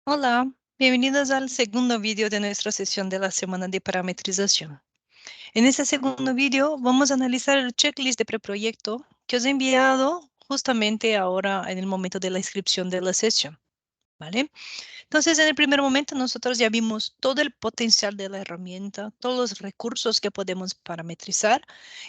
Hola, bienvenidos al segundo vídeo de nuestra sesión de la semana de parametrización. En este segundo vídeo vamos a analizar el checklist de preproyecto que os he enviado justamente ahora en el momento de la inscripción de la sesión, ¿vale? Entonces, en el primer momento, nosotros ya vimos todo el potencial de la herramienta, todos los recursos que podemos parametrizar,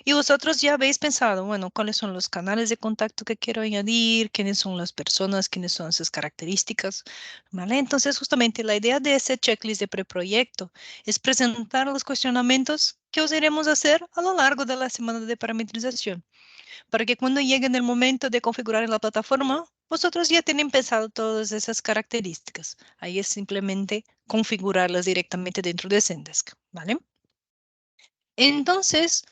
y vosotros ya habéis pensado, bueno, cuáles son los canales de contacto que quiero añadir, quiénes son las personas, quiénes son sus características, ¿vale? Entonces, justamente la idea de ese checklist de preproyecto es presentar los cuestionamientos que os iremos a hacer a lo largo de la semana de parametrización para que cuando llegue el momento de configurar la plataforma, vosotros ya tienen pensado todas esas características. Ahí es simplemente configurarlas directamente dentro de Zendesk, ¿vale? Entonces,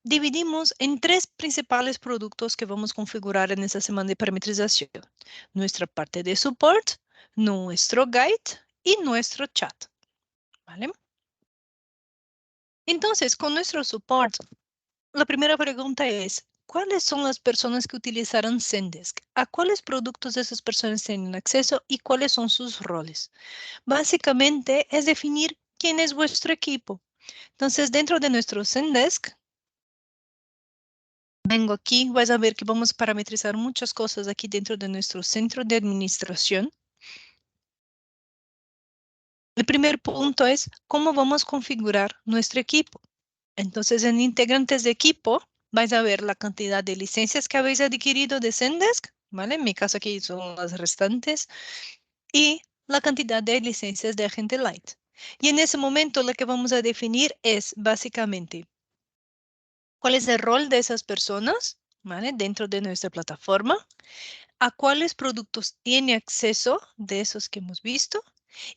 dividimos en tres principales productos que vamos a configurar en esta semana de parametrización. Nuestra parte de support, nuestro guide y nuestro chat, ¿vale? Entonces, con nuestro support, la primera pregunta es, ¿cuáles son las personas que utilizarán Zendesk? ¿A cuáles productos esas personas tienen acceso y cuáles son sus roles? Básicamente es definir quién es vuestro equipo. Entonces, dentro de nuestro Zendesk, vengo aquí, vais a ver que vamos a parametrizar muchas cosas aquí dentro de nuestro centro de administración. El primer punto es cómo vamos a configurar nuestro equipo. Entonces, en integrantes de equipo, vais a ver la cantidad de licencias que habéis adquirido de Zendesk, ¿vale? En mi caso aquí son las restantes, y la cantidad de licencias de Agente Light. Y en ese momento lo que vamos a definir es básicamente cuál es el rol de esas personas, ¿vale? Dentro de nuestra plataforma, a cuáles productos tiene acceso de esos que hemos visto,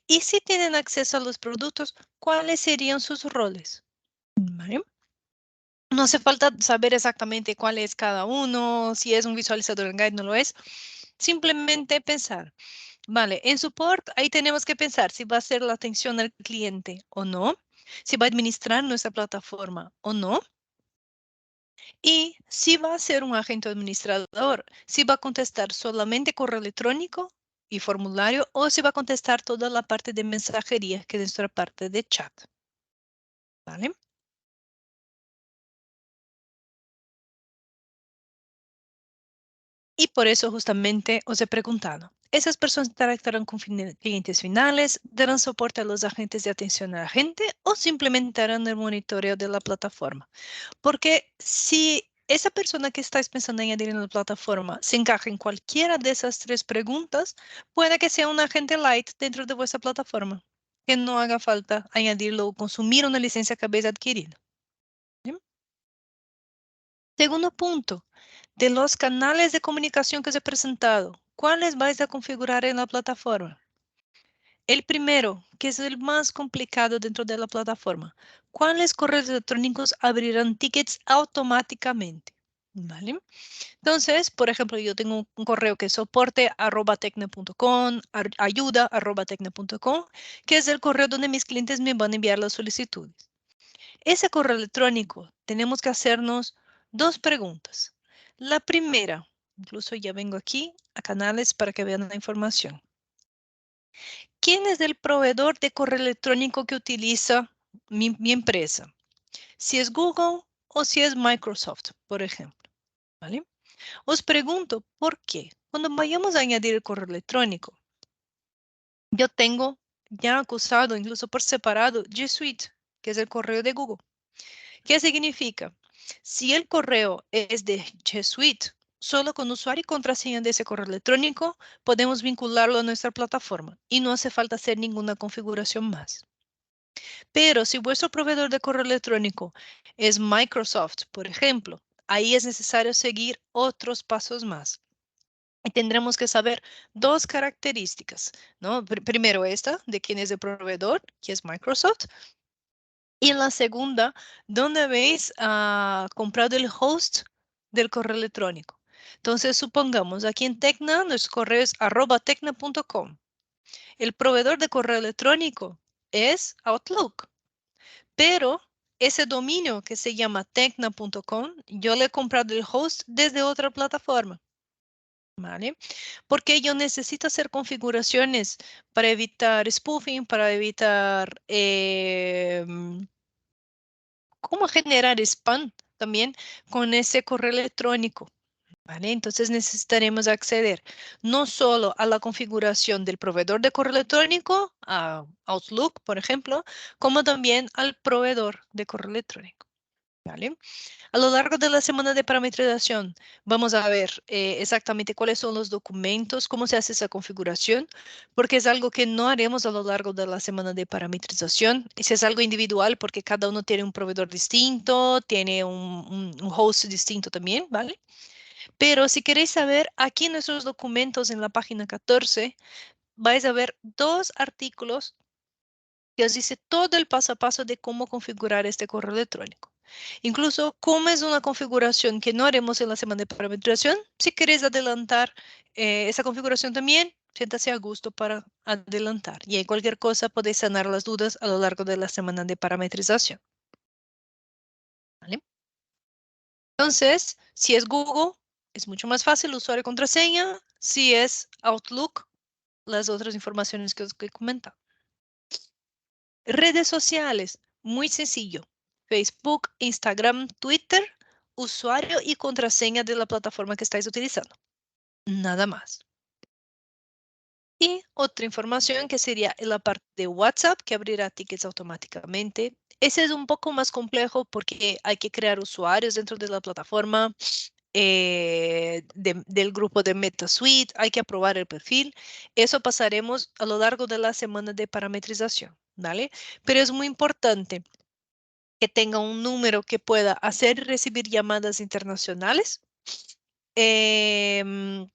y si tienen acceso a los productos, cuáles serían sus roles, ¿vale? No hace falta saber exactamente cuál es cada uno, si es un visualizador en Guide, no lo es. Simplemente pensar, vale, en support ahí tenemos que pensar si va a ser la atención al cliente o no, si va a administrar nuestra plataforma o no, y si va a ser un agente administrador, si va a contestar solamente correo electrónico y formulario o si va a contestar toda la parte de mensajería, que es nuestra parte de chat, ¿vale? Y por eso justamente os he preguntado, ¿esas personas interactuarán con clientes finales, darán soporte a los agentes de atención a la gente o simplemente harán el monitoreo de la plataforma? Porque si esa persona que estáis pensando en añadir en la plataforma se encaja en cualquiera de esas tres preguntas, puede que sea un agente light dentro de vuestra plataforma, que no haga falta añadirlo o consumir una licencia que habéis adquirido. ¿Bien? Segundo punto, de los canales de comunicación que os he presentado, ¿cuáles vais a configurar en la plataforma? El primero, que es el más complicado dentro de la plataforma, ¿cuáles correos electrónicos abrirán tickets automáticamente? ¿Vale? Entonces, por ejemplo, yo tengo un correo que es soporte@tecne.com, ayuda@tecne.com, que es el correo donde mis clientes me van a enviar las solicitudes. Ese correo electrónico, tenemos que hacernos dos preguntas. La primera, incluso ya vengo aquí a canales para que vean la información. ¿Quién es el proveedor de correo electrónico que utiliza mi empresa? Si es Google o si es Microsoft, por ejemplo. ¿Vale? Os pregunto, ¿por qué? Cuando vayamos a añadir el correo electrónico, yo tengo ya acusado, incluso por separado, G Suite, que es el correo de Google. ¿Qué significa? Si el correo es de G Suite, solo con usuario y contraseña de ese correo electrónico podemos vincularlo a nuestra plataforma y no hace falta hacer ninguna configuración más. Pero si vuestro proveedor de correo electrónico es Microsoft, por ejemplo, ahí es necesario seguir otros pasos más. Y tendremos que saber dos características, ¿no? Primero esta, de quién es el proveedor, que es Microsoft. Y la segunda, ¿dónde habéis comprado el host del correo electrónico? Entonces, supongamos, aquí en Tecna, nuestro correo es @tecna.com. El proveedor de correo electrónico es Outlook, pero ese dominio que se llama tecna.com, yo le he comprado el host desde otra plataforma. ¿vale? Porque yo necesito hacer configuraciones para evitar spoofing, para evitar cómo generar spam también con ese correo electrónico. ¿Vale? Entonces necesitaremos acceder no solo a la configuración del proveedor de correo electrónico, a Outlook, por ejemplo, como también al proveedor de correo electrónico. ¿Vale? A lo largo de la semana de parametrización, vamos a ver exactamente cuáles son los documentos, cómo se hace esa configuración, porque es algo que no haremos a lo largo de la semana de parametrización. Ese es algo individual porque cada uno tiene un proveedor distinto, tiene un host distinto también, ¿vale? Pero si queréis saber, aquí en nuestros documentos en la página 14, vais a ver dos artículos que os dice todo el paso a paso de cómo configurar este correo electrónico. Incluso cómo es una configuración que no haremos en la semana de parametrización. Si queréis adelantar esa configuración también, siéntase a gusto para adelantar. Y en cualquier cosa podéis sanar las dudas a lo largo de la semana de parametrización. ¿Vale? Entonces, si es Google, es mucho más fácil, usuario y contraseña. Si es Outlook, las otras informaciones que os he comentado. Redes sociales, muy sencillo. Facebook, Instagram, Twitter, usuario y contraseña de la plataforma que estáis utilizando. Nada más. Y otra información que sería en la parte de WhatsApp, que abrirá tickets automáticamente. Ese es un poco más complejo porque hay que crear usuarios dentro de la plataforma del grupo de MetaSuite, hay que aprobar el perfil. Eso pasaremos a lo largo de la semana de parametrización, ¿vale? Pero es muy importante que tenga un número que pueda hacer y recibir llamadas internacionales. Em,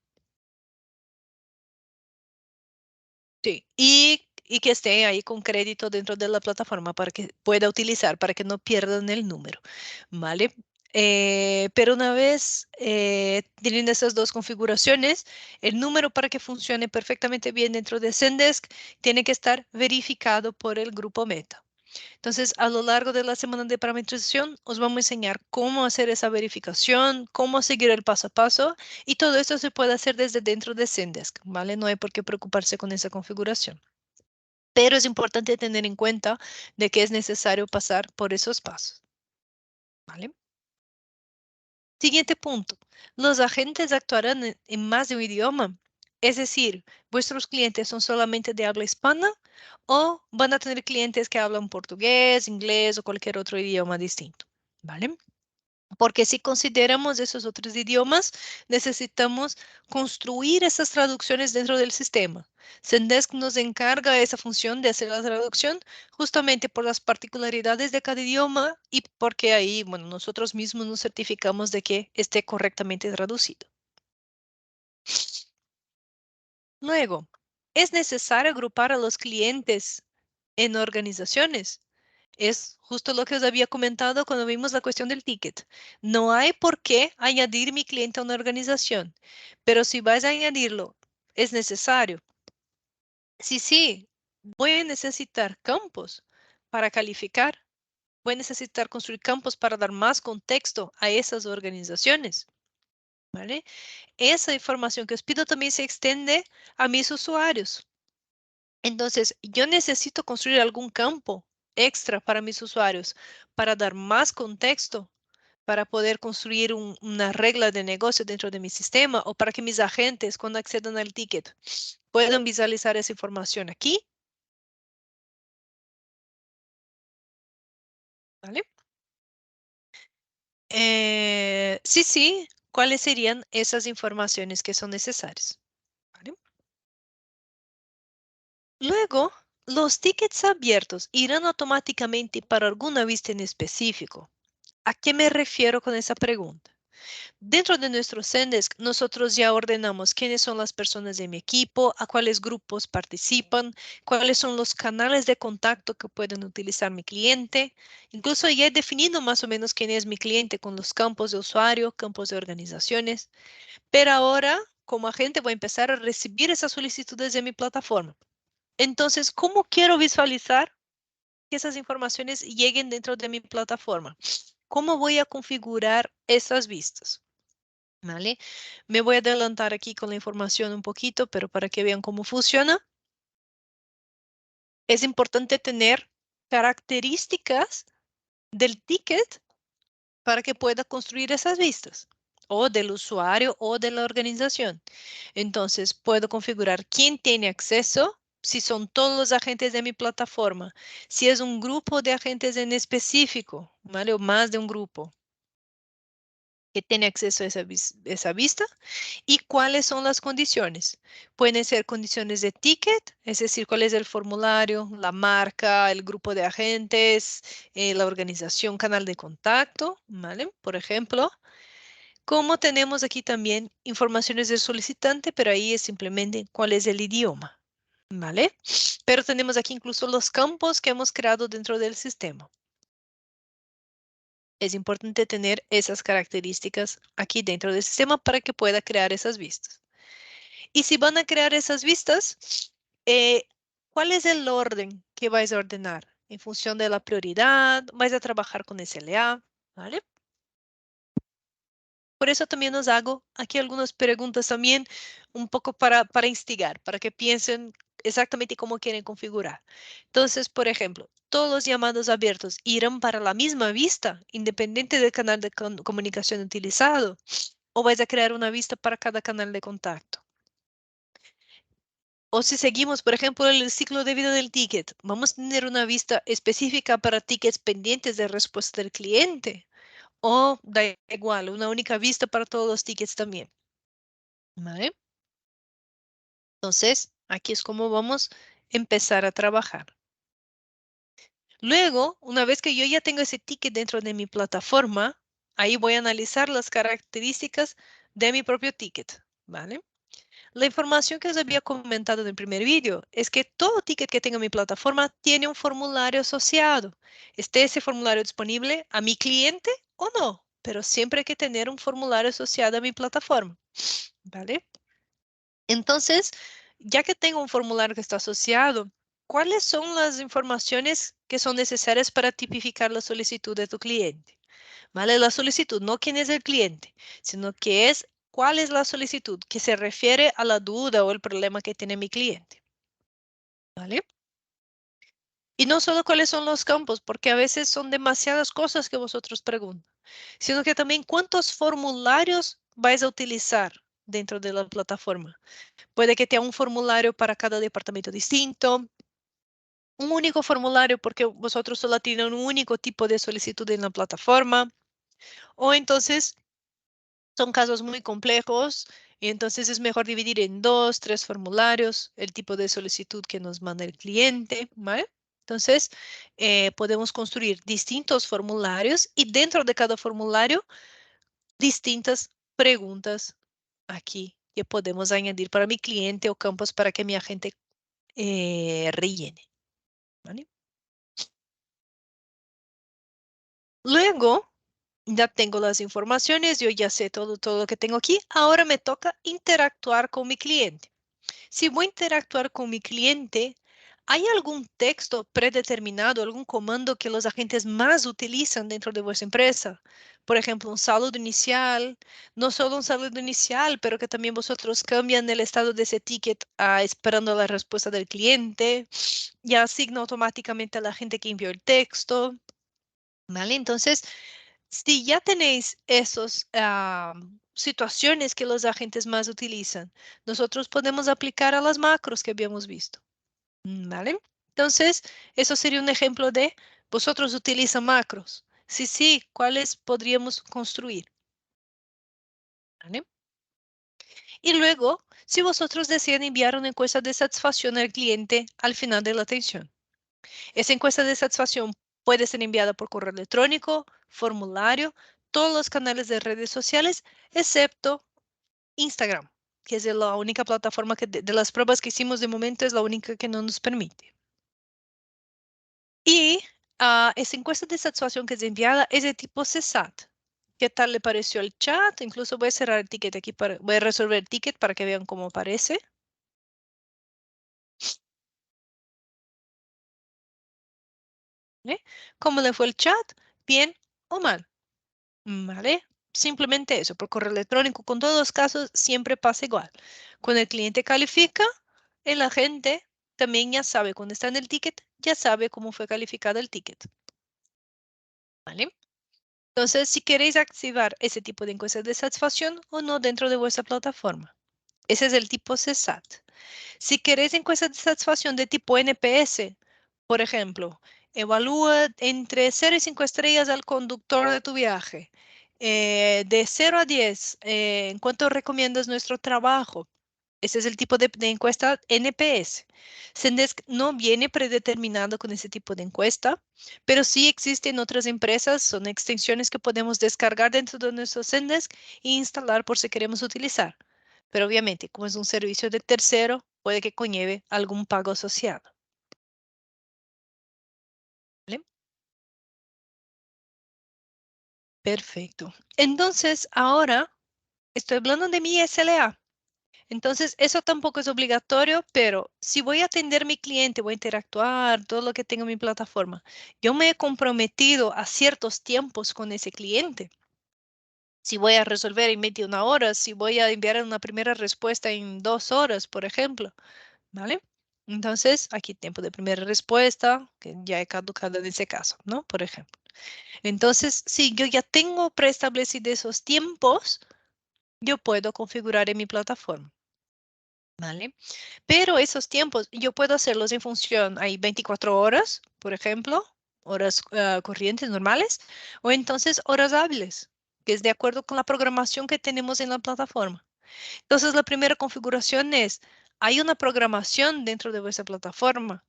Sí, y que esté ahí con crédito dentro de la plataforma para que pueda utilizar, para que no pierdan el número, ¿vale? Pero una vez teniendo esas dos configuraciones, el número para que funcione perfectamente bien dentro de Zendesk tiene que estar verificado por el grupo Meta. Entonces, a lo largo de la semana de parametrización, os vamos a enseñar cómo hacer esa verificación, cómo seguir el paso a paso, y todo esto se puede hacer desde dentro de Zendesk, ¿vale? No hay por qué preocuparse con esa configuración. Pero es importante tener en cuenta de que es necesario pasar por esos pasos, ¿vale? Siguiente punto. Los agentes actuarán en más de un idioma. Es decir, ¿vuestros clientes son solamente de habla hispana o van a tener clientes que hablan portugués, inglés o cualquier otro idioma distinto? ¿Vale? Porque si consideramos esos otros idiomas, necesitamos construir esas traducciones dentro del sistema. Zendesk nos encarga esa función de hacer la traducción justamente por las particularidades de cada idioma y porque ahí, bueno, nosotros mismos nos certificamos de que esté correctamente traducido. Luego, es necesario agrupar a los clientes en organizaciones. Es justo lo que os había comentado cuando vimos la cuestión del ticket. No hay por qué añadir mi cliente a una organización, pero si vas a añadirlo, es necesario. Sí, voy a necesitar campos para calificar. Voy a necesitar construir campos para dar más contexto a esas organizaciones. ¿Vale? Esa información que os pido también se extiende a mis usuarios. Entonces, yo necesito construir algún campo extra para mis usuarios para dar más contexto, para poder construir una regla de negocio dentro de mi sistema o para que mis agentes, cuando accedan al ticket, puedan visualizar esa información aquí, ¿vale? Sí, ¿cuáles serían esas informaciones que son necesarias? ¿Vale? Luego, los tickets abiertos irán automáticamente para alguna vista en específico. ¿A qué me refiero con esa pregunta? Dentro de nuestro Zendesk, nosotros ya ordenamos quiénes son las personas de mi equipo, a cuáles grupos participan, cuáles son los canales de contacto que pueden utilizar mi cliente. Incluso ya he definido más o menos quién es mi cliente con los campos de usuario, campos de organizaciones. Pero ahora, como agente, voy a empezar a recibir esas solicitudes de mi plataforma. Entonces, ¿cómo quiero visualizar que esas informaciones lleguen dentro de mi plataforma? ¿Cómo voy a configurar esas vistas? ¿vale? Me voy a adelantar aquí con la información un poquito, pero para que vean cómo funciona, es importante tener características del ticket para que pueda construir esas vistas, o del usuario o de la organización. Entonces, puedo configurar quién tiene acceso, si son todos los agentes de mi plataforma, si es un grupo de agentes en específico, ¿vale? O más de un grupo que tiene acceso a esa vista y cuáles son las condiciones. Pueden ser condiciones de ticket, es decir, cuál es el formulario, la marca, el grupo de agentes, la organización, canal de contacto, ¿vale? Por ejemplo, como tenemos aquí también informaciones del solicitante, pero ahí es simplemente cuál es el idioma, ¿vale? Pero tenemos aquí incluso los campos que hemos creado dentro del sistema. Es importante tener esas características aquí dentro del sistema para que pueda crear esas vistas. Y si van a crear esas vistas, eh, ¿cuál es el orden que vais a ordenar? En función de la prioridad, vais a trabajar con SLA, ¿vale? Por eso también os hago aquí algunas preguntas también un poco para instigar, para que piensen exactamente cómo quieren configurar. Entonces, por ejemplo, todos los llamados abiertos irán para la misma vista, independiente del canal de comunicación utilizado, o vais a crear una vista para cada canal de contacto. O si seguimos, por ejemplo, el ciclo de vida del ticket, vamos a tener una vista específica para tickets pendientes de respuesta del cliente. O da igual, una única vista para todos los tickets también. ¿Vale? Entonces, aquí es como vamos a empezar a trabajar. Luego, una vez que yo ya tengo ese ticket dentro de mi plataforma, ahí voy a analizar las características de mi propio ticket. ¿Vale? La información que os había comentado en el primer vídeo es que todo ticket que tenga mi plataforma tiene un formulario asociado. Esté ese formulario disponible a mi cliente o no, pero siempre hay que tener un formulario asociado a mi plataforma. ¿Vale? Entonces, ya que tengo un formulario que está asociado, ¿cuáles son las informaciones que son necesarias para tipificar la solicitud de tu cliente? ¿Vale? La solicitud, no quién es el cliente, sino que es cuál es la solicitud que se refiere a la duda o el problema que tiene mi cliente. ¿Vale? Y no solo cuáles son los campos, porque a veces son demasiadas cosas que vosotros preguntan, sino que también cuántos formularios vais a utilizar dentro de la plataforma. Puede que tenga un formulario para cada departamento distinto, un único formulario porque vosotros solo tienen un único tipo de solicitud en la plataforma, o entonces son casos muy complejos y entonces es mejor dividir en dos, tres formularios el tipo de solicitud que nos manda el cliente, ¿vale? Entonces, podemos construir distintos formularios y dentro de cada formulario, distintas preguntas aquí que podemos añadir para mi cliente o campos para que mi agente rellene, ¿vale? Luego, ya tengo las informaciones, yo ya sé todo lo que tengo aquí. Ahora me toca interactuar con mi cliente. Si voy a interactuar con mi cliente, ¿hay algún texto predeterminado, algún comando que los agentes más utilizan dentro de vuestra empresa? Por ejemplo, un saludo inicial, no solo un saludo inicial, pero que también vosotros cambian el estado de ese ticket a esperando la respuesta del cliente, y asigna automáticamente a la gente que envió el texto, ¿vale? Entonces, si ya tenéis esas situaciones que los agentes más utilizan, nosotros podemos aplicar a las macros que habíamos visto, ¿vale? Entonces, eso sería un ejemplo de vosotros utilizan macros. Sí, sí, ¿cuáles podríamos construir? ¿Vale? Y luego, si vosotros desean enviar una encuesta de satisfacción al cliente al final de la atención. Esa encuesta de satisfacción puede ser enviada por correo electrónico, formulario, todos los canales de redes sociales, excepto Instagram, que es la única plataforma que de las pruebas que hicimos de momento es la única que no nos permite. Y esa encuesta de satisfacción que es enviada es de tipo CSAT. ¿Qué tal le pareció el chat? Incluso voy a cerrar el ticket aquí voy a resolver el ticket para que vean cómo aparece. ¿Vale? ¿Cómo le fue el chat? ¿Bien o mal? ¿Vale? Simplemente eso, por correo electrónico. Con todos los casos siempre pasa igual. Cuando el cliente califica, el agente también ya sabe, cuando está en el ticket, ya sabe cómo fue calificado el ticket. ¿Vale? Entonces, si queréis activar ese tipo de encuestas de satisfacción o no dentro de vuestra plataforma. Ese es el tipo CSAT. Si queréis encuestas de satisfacción de tipo NPS, por ejemplo, evalúa entre 0 y 5 estrellas al conductor de tu viaje. De 0 a 10, ¿en cuánto recomiendas nuestro trabajo? Ese es el tipo de encuesta NPS. Zendesk no viene predeterminado con ese tipo de encuesta, pero sí existen otras empresas, son extensiones que podemos descargar dentro de nuestro Zendesk e instalar por si queremos utilizar. Pero obviamente, como es un servicio de tercero, puede que conlleve algún pago asociado. ¿Vale? Perfecto. Entonces, ahora estoy hablando de mi SLA. Entonces, eso tampoco es obligatorio, pero si voy a atender a mi cliente, voy a interactuar, todo lo que tenga en mi plataforma, yo me he comprometido a ciertos tiempos con ese cliente. Si voy a resolver en 21 horas, si voy a enviar una primera respuesta en 2 horas, por ejemplo, ¿vale? Entonces, aquí tiempo de primera respuesta, que ya he caducado en ese caso, ¿no? Por ejemplo. Entonces, si yo ya tengo preestablecidos esos tiempos, yo puedo configurar en mi plataforma, ¿vale? Pero esos tiempos yo puedo hacerlos en función, hay 24 horas, por ejemplo, horas corrientes normales, o entonces horas hábiles, que es de acuerdo con la programación que tenemos en la plataforma. Entonces, la primera configuración es, ¿hay una programación dentro de vuestra plataforma?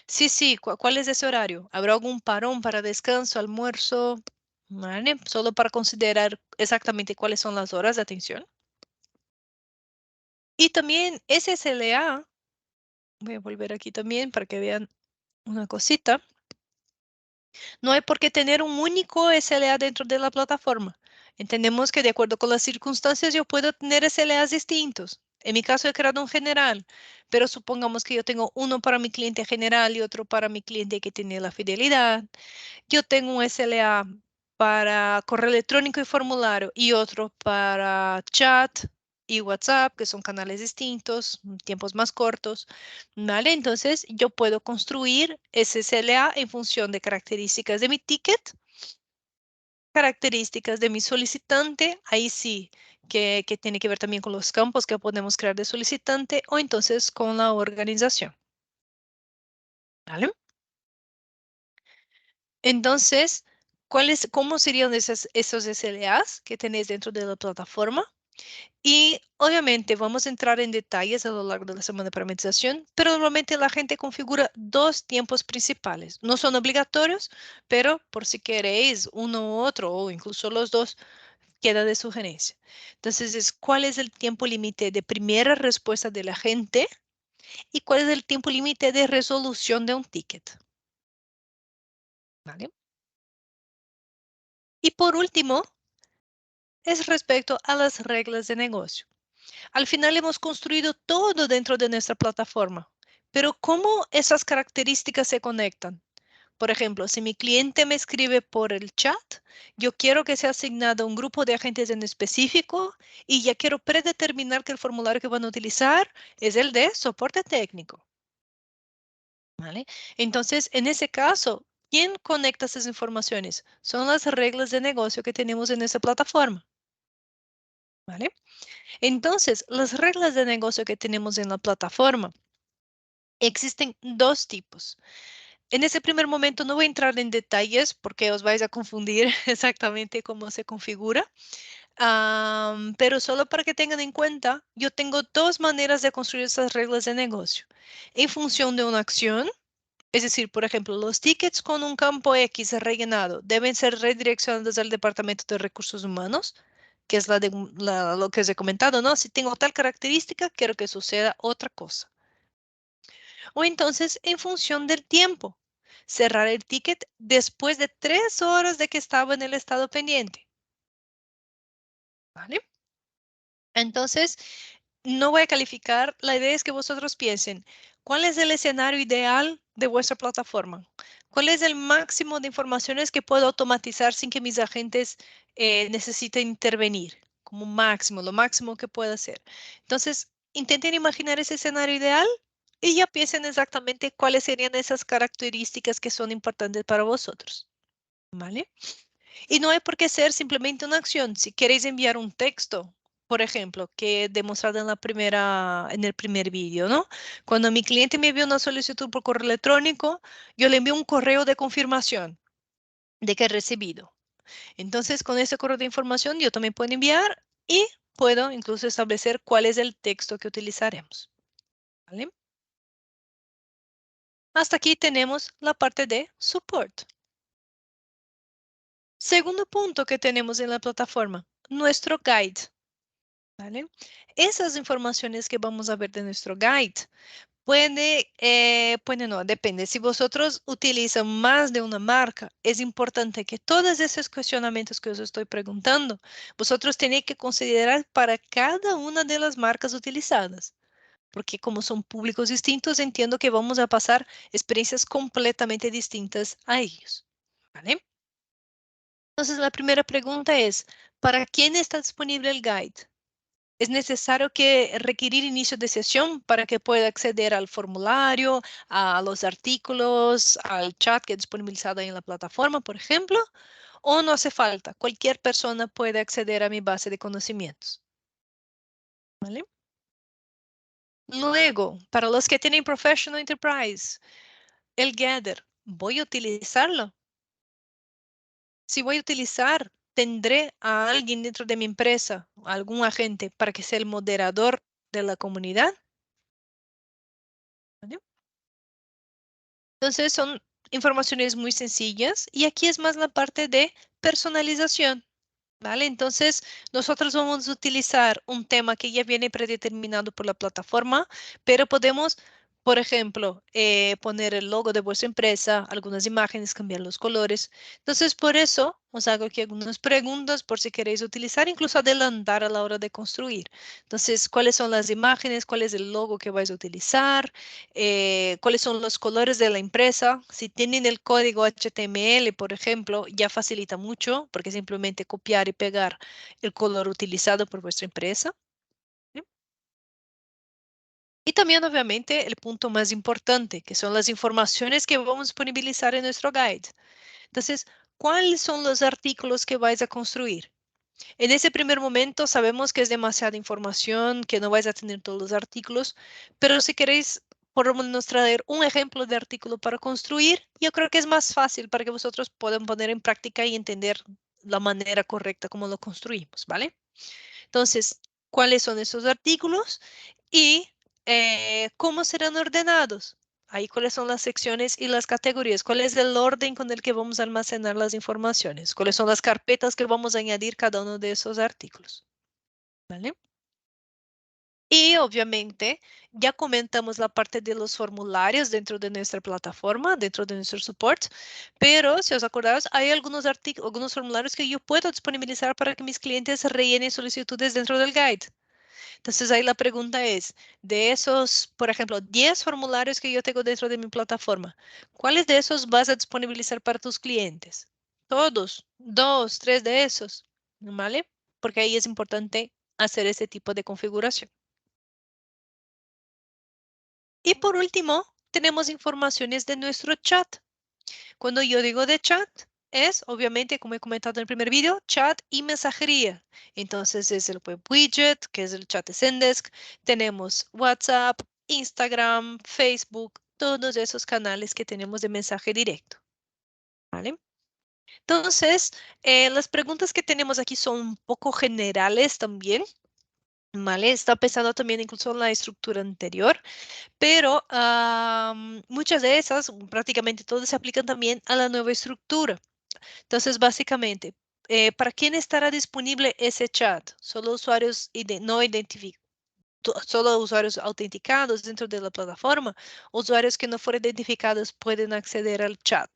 Sí, sí, ¿cuál es ese horario? ¿Habrá algún parón para descanso, almuerzo? ¿Vale? Solo para considerar exactamente cuáles son las horas de atención. Y también SSLA, voy a volver aquí también para que vean una cosita. No hay por qué tener un único SLA dentro de la plataforma. Entendemos que de acuerdo con las circunstancias yo puedo tener SLAs distintos. En mi caso he creado un general, pero supongamos que yo tengo uno para mi cliente general y otro para mi cliente que tiene la fidelidad. Yo tengo un SLA para correo electrónico y formulario y otro para chat y WhatsApp, que son canales distintos, tiempos más cortos, ¿vale? Entonces, yo puedo construir ese SLA en función de características de mi ticket, características de mi solicitante, ahí sí, que tiene que ver también con los campos que podemos crear de solicitante o entonces con la organización, ¿vale? Entonces, cómo serían esos SLAs que tenéis dentro de la plataforma? Y obviamente vamos a entrar en detalles a lo largo de la semana de parametrización, pero normalmente la gente configura dos tiempos principales. No son obligatorios, pero por si queréis uno u otro o incluso los dos, queda de sugerencia. Entonces, ¿cuál es el tiempo límite de primera respuesta de la gente y cuál es el tiempo límite de resolución de un ticket? ¿Vale? Y por último, es respecto a las reglas de negocio. Al final hemos construido todo dentro de nuestra plataforma, pero ¿cómo esas características se conectan? Por ejemplo, si mi cliente me escribe por el chat, yo quiero que sea asignado a un grupo de agentes en específico y ya quiero predeterminar que el formulario que van a utilizar es el de soporte técnico, ¿vale? Entonces, en ese caso, ¿quién conecta esas informaciones? Son las reglas de negocio que tenemos en esa plataforma, ¿vale? Entonces, las reglas de negocio que tenemos en la plataforma existen dos tipos. En ese primer momento no voy a entrar en detalles porque os vais a confundir exactamente cómo se configura, pero solo para que tengan en cuenta, yo tengo dos maneras de construir esas reglas de negocio. En función de una acción, es decir, por ejemplo, los tickets con un campo X rellenado deben ser redireccionados al Departamento de Recursos Humanos, que es lo que os he comentado, ¿no? Si tengo tal característica, quiero que suceda otra cosa. O entonces, en función del tiempo, cerrar el ticket después de 3 horas de que estaba en el estado pendiente, ¿vale? Entonces, no voy a calificar. La idea es que vosotros piensen, ¿cuál es el escenario ideal de vuestra plataforma? ¿Cuál es el máximo de informaciones que puedo automatizar sin que mis agentes necesiten intervenir? Como máximo, lo máximo que puedo hacer. Entonces, intenten imaginar ese escenario ideal y ya piensen exactamente cuáles serían esas características que son importantes para vosotros. ¿Vale? Y no hay por qué ser simplemente una acción. Si queréis enviar un texto, por ejemplo, que he demostrado en el primer vídeo, ¿no? Cuando mi cliente me envió una solicitud por correo electrónico, yo le envío un correo de confirmación de que he recibido. Entonces, con ese correo de información, yo también puedo enviar y puedo incluso establecer cuál es el texto que utilizaremos. ¿Vale? Hasta aquí tenemos la parte de support. Segundo punto que tenemos en la plataforma, nuestro guide. ¿Vale? Esas informaciones que vamos a ver de nuestro guide puede no, depende. Si vosotros utilizan más de una marca, es importante que todos esos cuestionamientos que os estoy preguntando, vosotros tenéis que considerar para cada una de las marcas utilizadas. Porque como son públicos distintos, entiendo que vamos a pasar experiencias completamente distintas a ellos. ¿Vale? Entonces, la primera pregunta es, ¿para quién está disponible el guide? Es necesario que requerir inicio de sesión para que pueda acceder al formulario, a los artículos, al chat que es disponibilizado ahí en la plataforma, por ejemplo, o no hace falta. Cualquier persona puede acceder a mi base de conocimientos. ¿Vale? Luego, para los que tienen Professional Enterprise, el Gather, ¿voy a utilizarlo? Si voy a utilizar, tendré a alguien dentro de mi empresa, algún agente, para que sea el moderador de la comunidad. ¿Vale? Entonces son informaciones muy sencillas y aquí es más la parte de personalización. ¿Vale? Entonces, nosotros vamos a utilizar un tema que ya viene predeterminado por la plataforma, pero podemos, por ejemplo, poner el logo de vuestra empresa, algunas imágenes, cambiar los colores. Entonces, por eso os hago aquí algunas preguntas por si queréis utilizar, incluso adelantar a la hora de construir. Entonces, ¿cuáles son las imágenes? ¿Cuál es el logo que vais a utilizar? ¿Cuáles son los colores de la empresa? Si tienen el código HTML, por ejemplo, ya facilita mucho porque simplemente copiar y pegar el color utilizado por vuestra empresa. ¿Sí? Y también, obviamente, el punto más importante, que son las informaciones que vamos a disponibilizar en nuestro guide. Entonces, ¿cuáles son los artículos que vais a construir? En ese primer momento sabemos que es demasiada información, que no vais a tener todos los artículos, pero si queréis por lo menos traer un ejemplo de artículo para construir, yo creo que es más fácil para que vosotros puedan poner en práctica y entender la manera correcta como lo construimos, ¿vale? Entonces, ¿cuáles son esos artículos y cómo serán ordenados? Ahí, ¿cuáles son las secciones y las categorías? ¿Cuál es el orden con el que vamos a almacenar las informaciones? ¿Cuáles son las carpetas que vamos a añadir cada uno de esos artículos? ¿Vale? Y obviamente ya comentamos la parte de los formularios dentro de nuestra plataforma, dentro de nuestro support, pero si os acordáis, hay algunos formularios que yo puedo disponibilizar para que mis clientes rellenen solicitudes dentro del guide. Entonces ahí la pregunta es, de esos, por ejemplo, 10 formularios que yo tengo dentro de mi plataforma, ¿cuáles de esos vas a disponibilizar para tus clientes? Todos, dos, tres de esos, ¿vale? Porque ahí es importante hacer ese tipo de configuración. Y por último, tenemos informaciones de nuestro chat. Cuando yo digo de chat, es obviamente, como he comentado en el primer video, chat y mensajería. Entonces es el web widget, que es el chat de Zendesk. Tenemos WhatsApp, Instagram, Facebook, todos esos canales que tenemos de mensaje directo. ¿Vale? Entonces, las preguntas que tenemos aquí son un poco generales también. ¿Vale? Está pensando también incluso en la estructura anterior. Pero muchas de esas, prácticamente todas se aplican también a la nueva estructura. Entonces, básicamente, ¿para quién estará disponible ese chat? Solo usuarios no identificados. Solo usuarios autenticados dentro de la plataforma, usuarios que no fueron identificados pueden acceder al chat.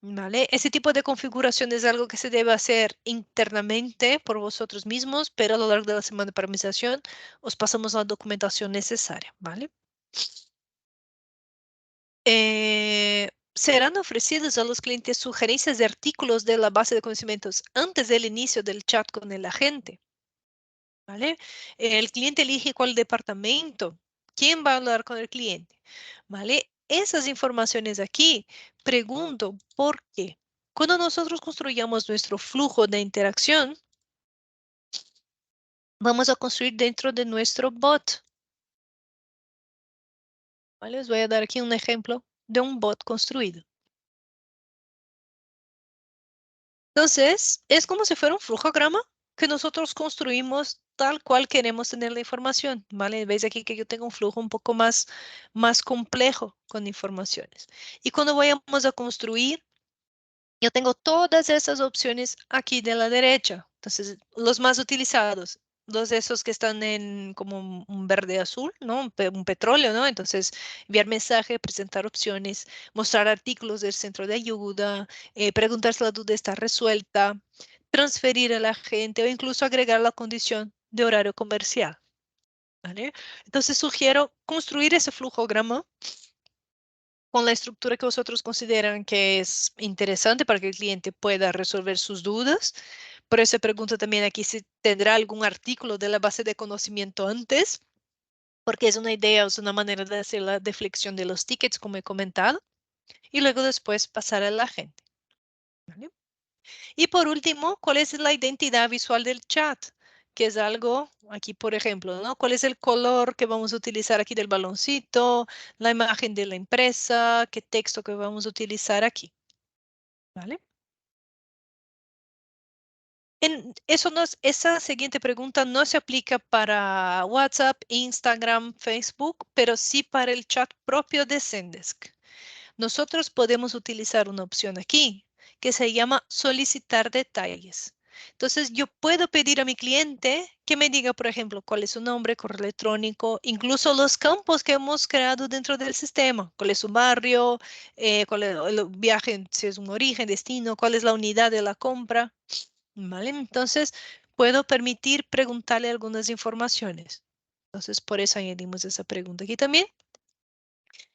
¿Vale? Ese tipo de configuración es algo que se debe hacer internamente por vosotros mismos, pero a lo largo de la semana de parametrización os pasamos la documentación necesaria, ¿vale? serán ofrecidas a los clientes sugerencias de artículos de la base de conocimientos antes del inicio del chat con el agente. ¿Vale? El cliente elige cuál departamento, quién va a hablar con el cliente, ¿vale? Esas informaciones aquí, pregunto, ¿por qué? Cuando nosotros construyamos nuestro flujo de interacción, vamos a construir dentro de nuestro bot, ¿vale? Les voy a dar aquí un ejemplo de un bot construido. Entonces, es como si fuera un flujograma que nosotros construimos tal cual queremos tener la información, ¿vale? Veis aquí que yo tengo un flujo un poco más complejo con informaciones. Y cuando vayamos a construir, yo tengo todas esas opciones aquí de la derecha. Entonces, los más utilizados, los de esos que están en como un verde azul, ¿no? Un petróleo, ¿no? Entonces, enviar mensaje, presentar opciones, mostrar artículos del centro de ayuda, preguntar si la duda está resuelta, transferir a la gente o incluso agregar la condición de horario comercial, ¿vale? Entonces, sugiero construir ese flujograma con la estructura que vosotros consideran que es interesante para que el cliente pueda resolver sus dudas. Por eso pregunto también aquí si tendrá algún artículo de la base de conocimiento antes, porque es una idea, es una manera de hacer la deflexión de los tickets, como he comentado, y luego después pasar a la gente, ¿vale? Y por último, ¿cuál es la identidad visual del chat? Que es algo, aquí por ejemplo, ¿no? ¿Cuál es el color que vamos a utilizar aquí del baloncito? La imagen de la empresa, qué texto que vamos a utilizar aquí, ¿vale? Esa siguiente pregunta no se aplica para WhatsApp, Instagram, Facebook, pero sí para el chat propio de Zendesk. Nosotros podemos utilizar una opción aquí que se llama solicitar detalles. Entonces, yo puedo pedir a mi cliente que me diga, por ejemplo, cuál es su nombre, correo electrónico, incluso los campos que hemos creado dentro del sistema, cuál es su barrio, cuál es el viaje, si es un origen, destino, cuál es la unidad de la compra, ¿vale? Entonces, puedo permitir preguntarle algunas informaciones. Entonces, por eso añadimos esa pregunta aquí también.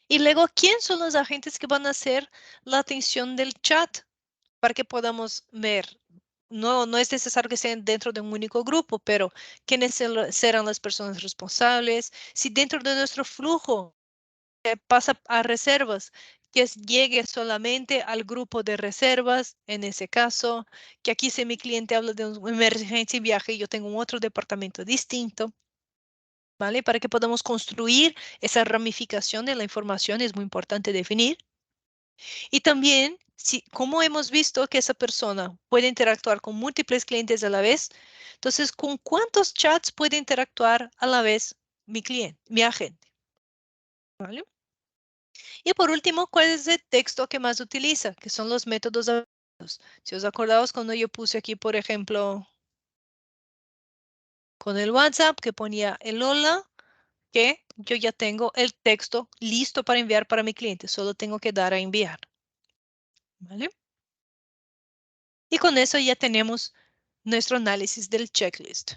Y luego, ¿quién son los agentes que van a hacer la atención del chat? Para que podamos ver. No es necesario que sean dentro de un único grupo, pero ¿quiénes serán las personas responsables? Si dentro de nuestro flujo pasa a reservas, que llegue solamente al grupo de reservas, en ese caso, que aquí si mi cliente habla de una emergencia y viaje, yo tengo un otro departamento distinto. ¿Vale? Para que podamos construir esa ramificación de la información es muy importante definir. Y también, si, como hemos visto que esa persona puede interactuar con múltiples clientes a la vez, entonces, ¿con cuántos chats puede interactuar a la vez mi cliente, mi agente? ¿Vale? Y por último, ¿cuál es el texto que más utiliza? Que son los métodos avanzados. Si os acordáis cuando yo puse aquí, por ejemplo, con el WhatsApp que ponía el hola, que yo ya tengo el texto listo para enviar para mi cliente. Solo tengo que dar a enviar. ¿Vale? Y con eso ya tenemos nuestro análisis del checklist.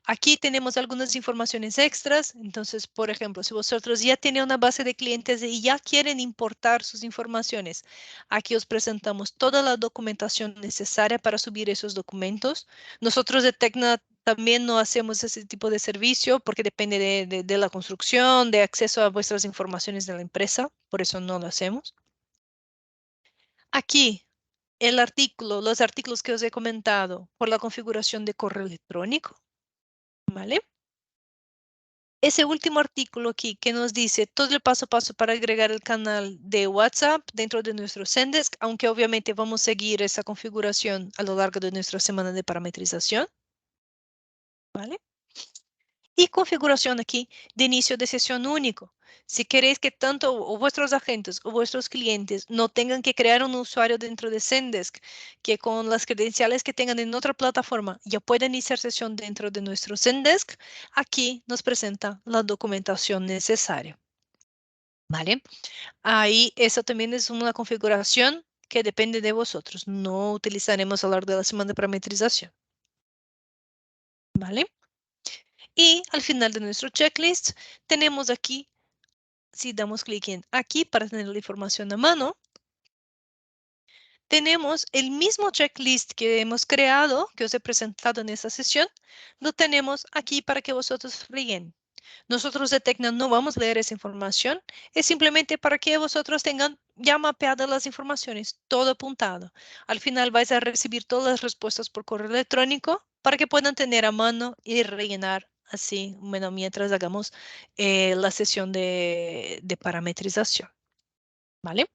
Aquí tenemos algunas informaciones extras. Entonces, por ejemplo, si vosotros ya tienen una base de clientes y ya quieren importar sus informaciones, aquí os presentamos toda la documentación necesaria para subir esos documentos. Nosotros de Tecna también no hacemos ese tipo de servicio porque depende de la construcción, de acceso a vuestras informaciones de la empresa. Por eso no lo hacemos. Aquí el artículo, los artículos que os he comentado por la configuración de correo electrónico, ¿vale? Ese último artículo aquí que nos dice todo el paso a paso para agregar el canal de WhatsApp dentro de nuestro Zendesk, aunque obviamente vamos a seguir esa configuración a lo largo de nuestra semana de parametrización, ¿vale? Y configuración aquí de inicio de sesión único. Si queréis que tanto o vuestros agentes o vuestros clientes no tengan que crear un usuario dentro de Zendesk, que con las credenciales que tengan en otra plataforma ya pueden iniciar sesión dentro de nuestro Zendesk, aquí nos presenta la documentación necesaria. ¿Vale? Ahí eso también es una configuración que depende de vosotros. No utilizaremos a lo largo de la semana de parametrización. ¿Vale? Y al final de nuestro checklist tenemos aquí, si damos clic en aquí para tener la información a mano, tenemos el mismo checklist que hemos creado, que os he presentado en esta sesión, lo tenemos aquí para que vosotros rellenen. Nosotros de Tecna no vamos a leer esa información, es simplemente para que vosotros tengan ya mapeadas las informaciones, todo apuntado. Al final vais a recibir todas las respuestas por correo electrónico para que puedan tener a mano y rellenar así, bueno, mientras hagamos la sesión de parametrización, ¿vale?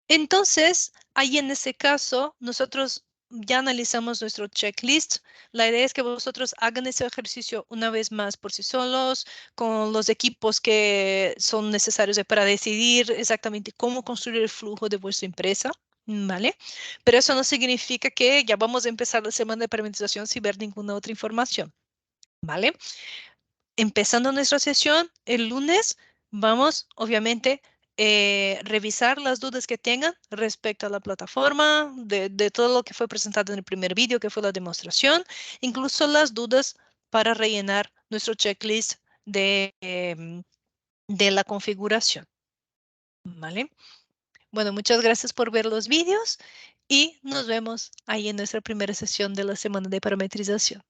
Entonces, ahí en ese caso, nosotros ya analizamos nuestro checklist. La idea es que vosotros hagan ese ejercicio una vez más por sí solos, con los equipos que son necesarios para decidir exactamente cómo construir el flujo de vuestra empresa, ¿vale? Pero eso no significa que ya vamos a empezar la semana de parametrización sin ver ninguna otra información, ¿vale? Empezando nuestra sesión el lunes, vamos obviamente revisar las dudas que tengan respecto a la plataforma, de todo lo que fue presentado en el primer vídeo, que fue la demostración, incluso las dudas para rellenar nuestro checklist de la configuración. ¿Vale? Bueno, muchas gracias por ver los vídeos y nos vemos ahí en nuestra primera sesión de la semana de parametrización.